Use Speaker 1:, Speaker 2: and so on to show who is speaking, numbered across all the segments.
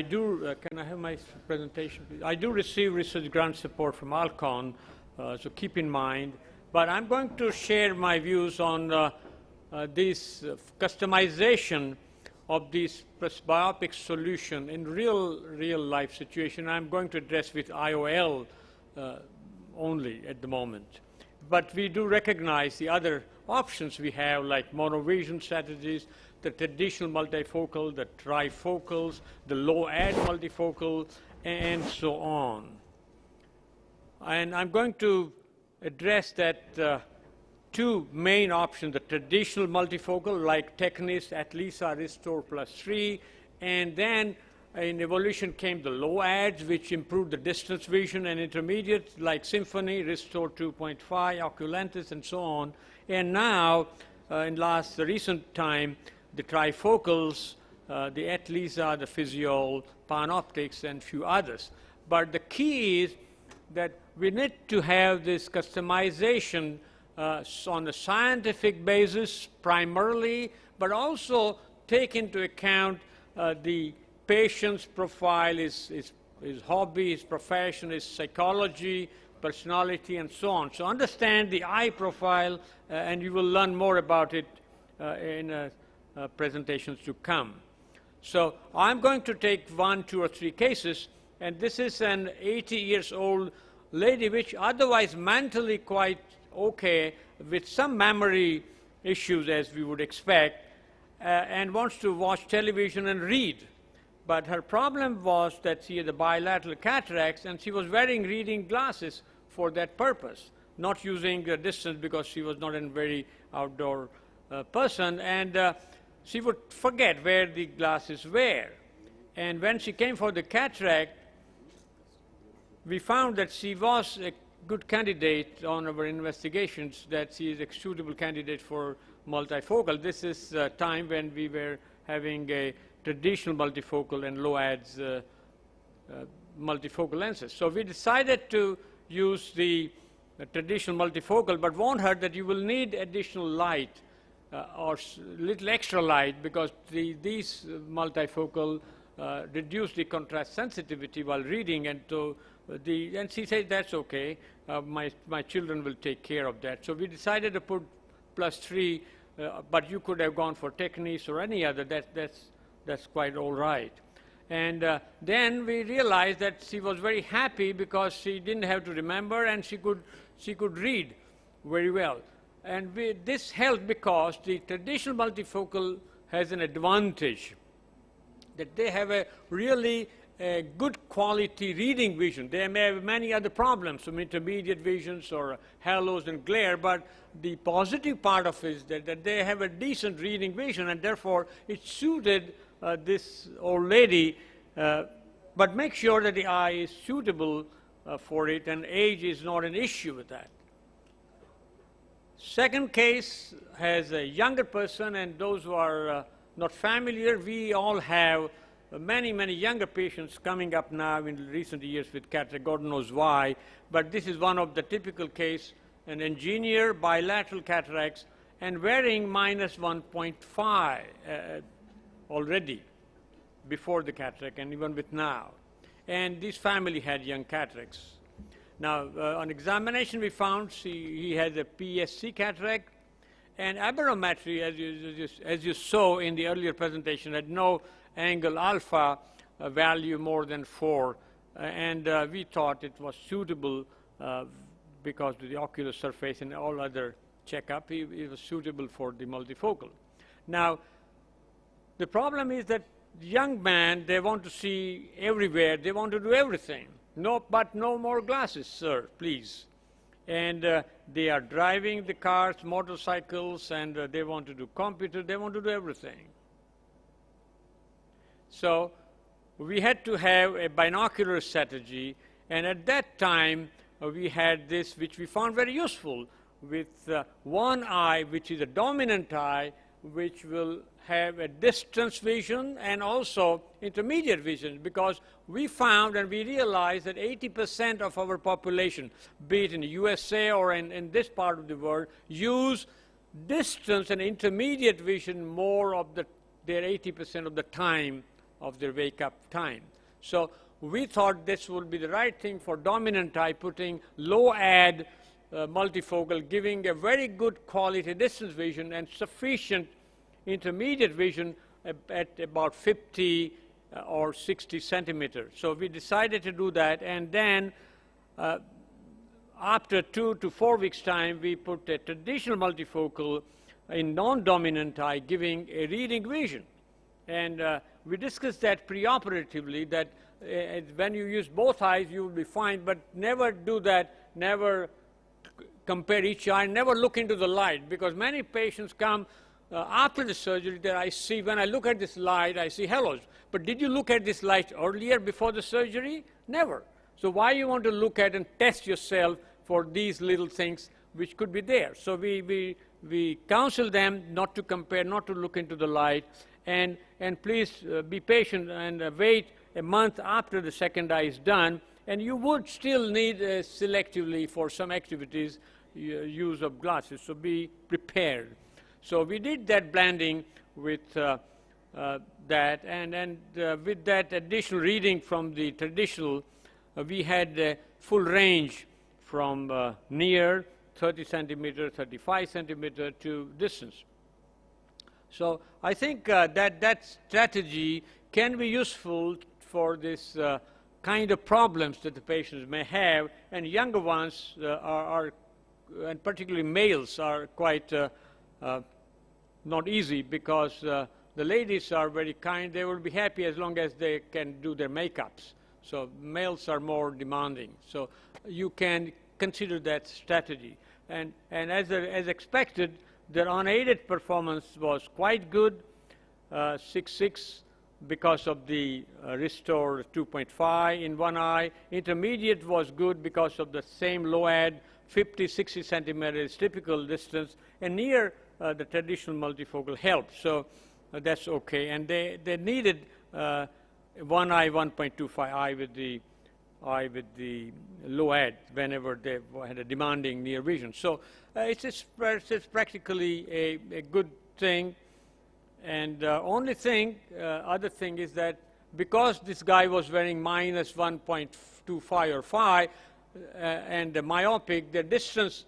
Speaker 1: Can I have my presentation, please? I do receive research grant support from Alcon, so keep in mind. But I'm going to share my views on this customization of this presbyopic solution in real life situation. I'm going to address with IOL only at the moment. But we do recognize the other options we have, like monovision strategies, the traditional multifocal, the trifocals, the low-ad multifocal, and so on. And I'm going to address that two main options, the traditional multifocal like Tecnis, ATLisa, ReSTOR +3, and then in evolution came the low ads, which improved the distance vision, and intermediate like Symphony, ReSTOR 2.5, Oculentis, and so on. And now, in the recent time, the trifocals, the ATLisa, the Physiol, Panoptics, and few others. But the key is that we need to have this customization on a scientific basis primarily, but also take into account the patient's profile, his hobby, his profession, his psychology, personality, and so on. So understand the eye profile, and you will learn more about it in presentations to come. So I'm going to take 1, 2, or 3 cases, and this is an 80-year-old lady, which otherwise mentally quite okay, with some memory issues as we would expect, and wants to watch television and read. But her problem was that she had a bilateral cataracts, and she was wearing reading glasses for that purpose, not using distance because she was not a very outdoor person, and she would forget where the glasses were. And when she came for the cataract, we found that she was a good candidate on our investigations, that she is a suitable candidate for multifocal. This is a time when we were having a traditional multifocal and low ads multifocal lenses. So we decided to use the traditional multifocal, but warned her that you will need additional light or little extra light, because these multifocal reduce the contrast sensitivity while reading, and so and she said that's okay. My children will take care of that. So we decided to put +3, but you could have gone for Tecnis or any other. That's quite all right. And then we realized that she was very happy because she didn't have to remember, and she could read very well. And this helped because the traditional multifocal has an advantage that they have a really good quality reading vision. They may have many other problems, some intermediate visions or halos and glare, but the positive part of it is that they have a decent reading vision, and therefore it suited this old lady, but make sure that the eye is suitable for it, and age is not an issue with that. Second case has a younger person, and those who are not familiar, we all have many younger patients coming up now in recent years with cataract, God knows why, but this is one of the typical case, an engineer bilateral cataracts and wearing -1.5 already before the cataract and even with now. And this family had young cataracts. Now, on examination we found he had a PSC cataract, and aberrometry, as you saw in the earlier presentation, had no angle alpha value more than 4, and we thought it was suitable because of the ocular surface and all other checkup. It was suitable for the multifocal. Now, the problem is that young men, they want to see everywhere, they want to do everything. No, but no more glasses, sir, please. And they are driving the cars, motorcycles, and they want to do computer, they want to do everything. So we had to have a binocular strategy, and at that time we had this, which we found very useful, with one eye, which is a dominant eye, which will have a distance vision and also intermediate vision, because we found and we realized that 80% of our population, be it in the USA or in this part of the world, use distance and intermediate vision more of their 80% of the time of their wake-up time. So we thought this would be the right thing for dominant eye, putting low-ad multifocal, giving a very good quality distance vision and sufficient intermediate vision at about 50 or 60 centimeters. So we decided to do that, and then after 2 to 4 weeks' time, we put a traditional multifocal in non-dominant eye, giving a reading vision. And we discussed that preoperatively, that when you use both eyes, you will be fine, but never do that, never compare each eye, never look into the light, because many patients come after the surgery that I see, when I look at this light, I see halos. But did you look at this light earlier before the surgery? Never. So why you want to look at and test yourself for these little things which could be there? So we counsel them not to compare, not to look into the light, and please be patient and wait a month after the second eye is done, and you would still need selectively for some activities use of glasses, so be prepared. So we did that blending with that, and with that additional reading from the traditional, we had full range from near 30 centimeter, 35 centimeter to distance. So I think that strategy can be useful for this kind of problems that the patients may have, and younger ones and particularly males are quite not easy, because the ladies are very kind. They will be happy as long as they can do their makeups. So males are more demanding. So you can consider that strategy. And as expected, their unaided performance was quite good, 6.6 because of the ReSTOR 2.5 in one eye. Intermediate was good because of the same low ad, 50, 60 centimeters typical distance, and near the traditional multifocal helped. So that's okay. And they needed one eye, 1.25 eye with the low ad whenever they had a demanding near vision. So it's practically a good thing. And only thing, other thing is that because this guy was wearing minus 1.25 or 5 and myopic, the distance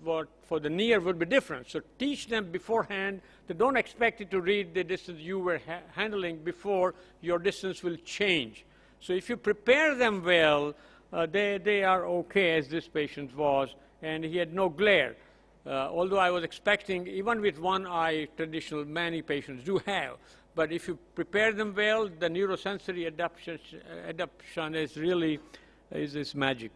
Speaker 1: for the near would be different. So teach them beforehand. They don't expect you to read the distance you were handling before. Your distance will change. So if you prepare them well, they are okay, as this patient was, and he had no glare. Although I was expecting, even with one eye, traditional, many patients do have. But if you prepare them well, the neurosensory adaptation is really is magic.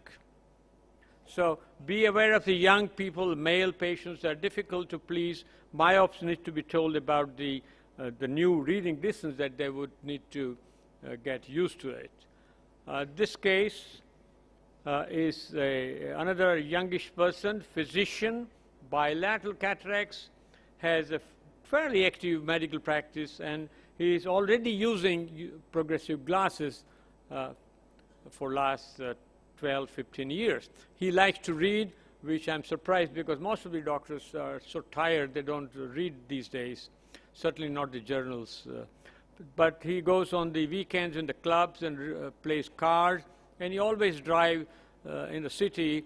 Speaker 1: So be aware of the young people, male patients are difficult to please. Myopes need to be told about the new reading distance that they would need to get used to it. This case is another youngish person, physician, bilateral cataracts, has a fairly active medical practice, and he is already using progressive glasses for last 12, 15 years. He likes to read, which I'm surprised, because most of the doctors are so tired they don't read these days, certainly not the journals. But he goes on the weekends in the clubs and plays cards, and he always drives in the city.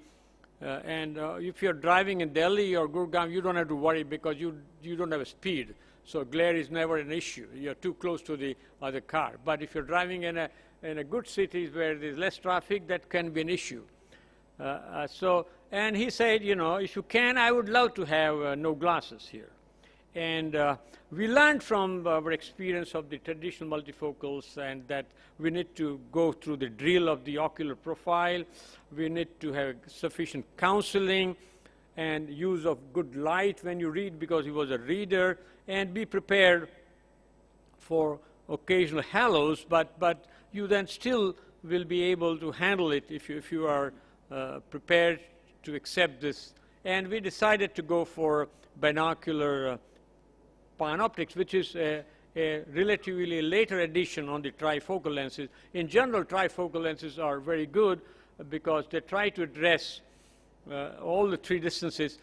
Speaker 1: And if you're driving in Delhi or Gurgaon, you don't have to worry because you don't have a speed. So glare is never an issue. You're too close to the other car. But if you're driving in a good city where there's less traffic, that can be an issue. And he said, you know, if you can, I would love to have no glasses here. And we learned from our experience of the traditional multifocals, and that we need to go through the drill of the ocular profile. We need to have sufficient counseling and use of good light when you read, because he was a reader, and be prepared for occasional halos, but you then still will be able to handle it if you are prepared to accept this. And we decided to go for binocular panoptics, which is a relatively later addition on the trifocal lenses. In general, trifocal lenses are very good because they try to address all the three distances.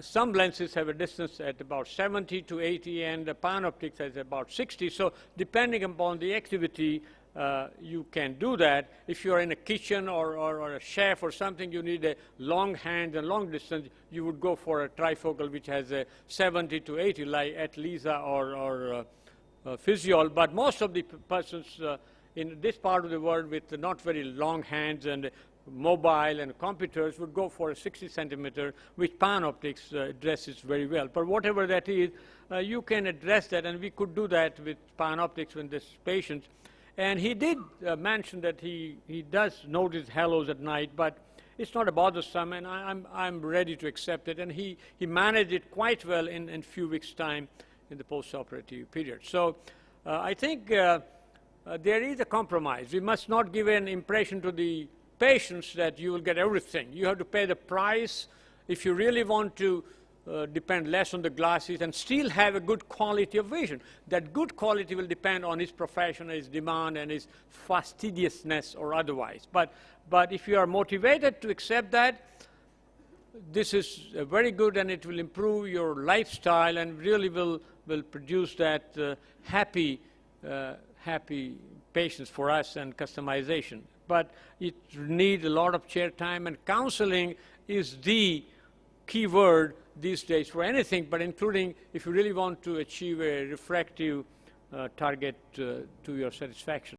Speaker 1: some lenses have a distance at about 70 to 80, and the PanOptix has about 60. So depending upon the activity, you can do that. If you're in a kitchen or a chef or something, you need a long hand and long distance, you would go for a trifocal which has a 70 to 80, like ATLisa or Physiol. But most of the persons in this part of the world with not very long hands and mobile and computers would go for a 60 centimeter, which PanOptix addresses very well. But whatever that is, you can address that, and we could do that with PanOptix with this patient. And he did mention that he does notice halos at night, but it's not a bothersome, and I'm ready to accept it. And he managed it quite well in a few weeks' time in the post-operative period. So I think there is a compromise. We must not give an impression to the patients that you will get everything. You have to pay the price if you really want to depend less on the glasses and still have a good quality of vision. That good quality will depend on his profession, his demand, and his fastidiousness or otherwise. But if you are motivated to accept that, this is very good, and it will improve your lifestyle and really will produce that happy patients for us and customization. But it needs a lot of chair time, and counseling is the key word these days for anything, but including if you really want to achieve a refractive target to your satisfaction.